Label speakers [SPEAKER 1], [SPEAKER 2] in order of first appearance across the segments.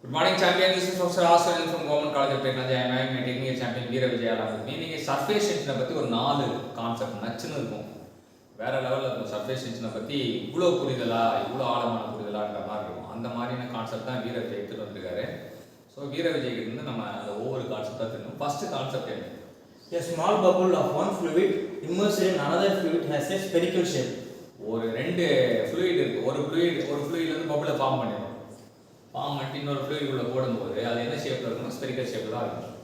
[SPEAKER 1] Good morning, champion. This is Professor Aswan from Government College of Technology. I am taking a champion Veera Vijayala with me. நீங்கள் surface டென்ஷனை பற்றி ஒரு 4 concept நச்சுன்னு இருக்கும். வேற லெவலில் இருக்கும். சர்ஃபேஸ் டென்ஷனை பற்றி இவ்வளோ புரிதலா இவ்வளோ ஆழமான புரிதலான்ற மாதிரி இருக்கும். அந்த மாதிரியான கான்செப்ட் தான் வீர விஜய் எடுத்துகிட்டு வந்திருக்காரு. ஸோ வீர விஜய்க்கு இருந்து நம்ம அந்த ஒவ்வொரு கான்செப்டாக தெரியும். ஃபர்ஸ்ட் கான்செப்ட் என்ன?
[SPEAKER 2] A small bubble of one fluid immersed in another fluid has a spherical shape.
[SPEAKER 1] ஒரு ரெண்டு ஃப்ளூயிட் இருக்குது. ஒரு ஃப்ளூயிட் வந்து பபுளை ஃபார்ம் பண்ணிடும். ஃபார்ம் பண்ணிட்டு இன்னொரு ஃப்ளூயிட் உள்ள போடும்போது அது என்ன ஷேப்பில் இருக்குன்னா ஸ்பெரிக்கல் ஷேப்பில் தான் இருக்கும்.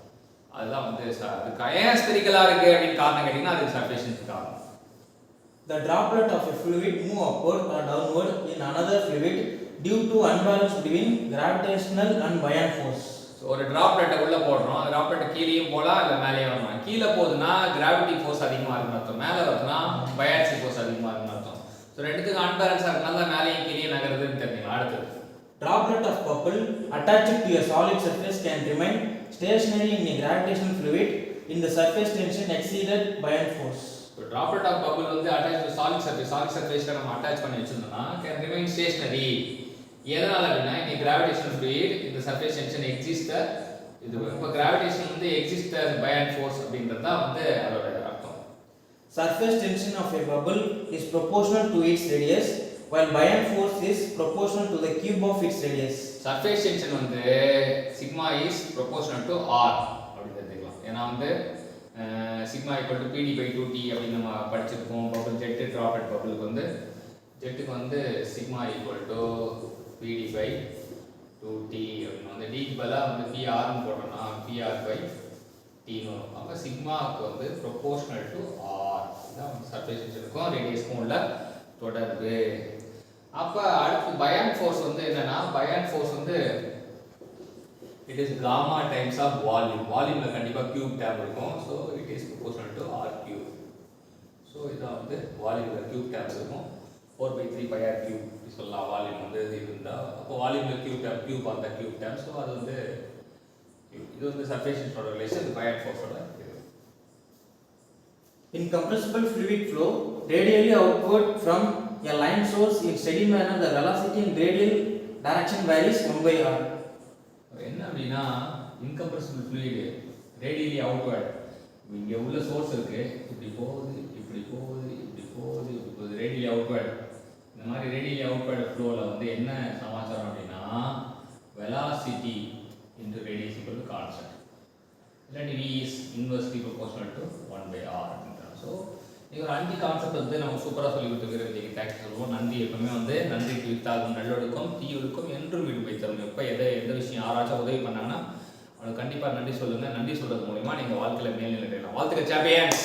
[SPEAKER 1] அதுதான் வந்து அதுக்கு ஏன் ஸ்பெரிக்கலாக இருக்குது அப்படின்னு காரணம் கேட்டிங்கன்னா அதுக்கு சர்ஃபேஸ் டென்ஷன் காரணம்.
[SPEAKER 2] The droplet of a fluid move upward or downward in another fluid due to unbalance between gravitational and buoyant force.
[SPEAKER 1] ஒரு டிராப்லெட்டை உள்ளே போடுறோம். அந்த டிராப்லெட்டை கீழேயும் போகலாம் இல்லை மேலேயும் வரலாம். கீழே போகுதுன்னா கிராவிட்டி ஃபோர்ஸ் அதிகமாக இருக்குன்னு அர்த்தம். மேலே வருதுன்னா பயான்சி ஃபோர்ஸ் அதிகமாக இருக்குன்னு அர்த்தம். ஸோ ரெண்டுத்துக்கு அன்பேலன்ஸாக இருக்கனால தான் மேலேயும் கீழேயும் நகருதுன்னு தெரிஞ்சுக்கலாம். அடுத்தது
[SPEAKER 2] Droplet of bubble attached to a solid surface can remain stationary in a gravitational fluid in the surface tension exceeded buoyant force.
[SPEAKER 1] Droplet of bubble வந்து attached to solid surface நம்ம attach பண்ணி வச்சிருந்தோம்னா can remain stationary. எதனால அப்படின்னா இந்த gravitational fluid இந்த surface tension exist இது இப்போ gravitation வந்து exist as buoyant force அப்படின்றது தான் வந்து அதோட அர்த்தம்.
[SPEAKER 2] Surface tension of a bubble is proportional to its radius while buoyant force is proportional to the cube of its radius.
[SPEAKER 1] Surface tension வந்து sigma is proportional to r அப்படி தெரிஞ்சுக்கலாம். ஏன்னா வந்து sigma equal to pd by 2t அப்படி நம்ம படிச்சிருக்கோம். Bubble jet droplet பபிளுக்கு வந்து ஜெட்டுக்கு வந்து sigma equal to pd by 2t அப்படின்னு வந்து d க்கு பதிலா வந்து pr னு போட்டோம்னா pr by t னு வரும். அப்ப சிக்மாக்கு வந்து proportional to r இதான் surface tensionக்கும் ரேடியஸ்க்கும் உள்ள தொடர்பு. அப்ப அடுத்து buoyant force வந்து என்னன்னா buoyant force வந்து it is gamma times of volume. வால்யூம்ல கண்டிப்பா cube term இருக்கும். So it is proportional to r cube. So இதான் வந்து வால்யூம்ல cube term இருக்கும். 4/3 pi r cube சொல்லலாம். வால்யூம் வந்து இது இருந்தா அப்ப வால்யூம்ல cube term cube அந்த cube term. So அது வந்து இது வந்து surface tension ரிலேஷன் இது buoyant force ஓட
[SPEAKER 2] In compressible fluid flow radially outward from a line source in steady manner the velocity in radial direction varies 1/r.
[SPEAKER 1] என்ன அப்படின்னா இன்கம்ப்ரசிபிள் fluid radially outward இங்க உள்ள சோர்ஸ் இருக்கு இப்படி போகுது இப்படி போகுது இப்படி போகுது இப்படி போகுது radially outward. இந்த மாதிரி radially outward flowல வந்து என்ன சமாச்சாரம் அப்படின்னா velocity into radius equal to constant. இல்லாட்டி v is inversely proportional to 1/r. So நீங்கள் ஒரு 5 கான்செப்ட் வந்து நம்ம சூப்பராக சொல்லி கொடுத்துருக்கிறதுக்கு தேங்க்ஸ் சொல்லுவோம். நன்றி எப்பவுமே வந்து நன்றி வித்தாகும் நல்லொழுக்கும் தீயொழுக்கும் என்றும் விடுபை தரும். எப்போ எந்த விஷயம் யாராச்சும் உதவி பண்ணாங்கன்னா அவனுக்கு கண்டிப்பாக நன்றி சொல்லுங்கள். நன்றி சொல்கிறது மூலிமா நீங்கள் வாழ்க்கையில் மேல்நிலை அடையலாம். வாழ்த்துக்கள் சாம்பியன்ஸ்.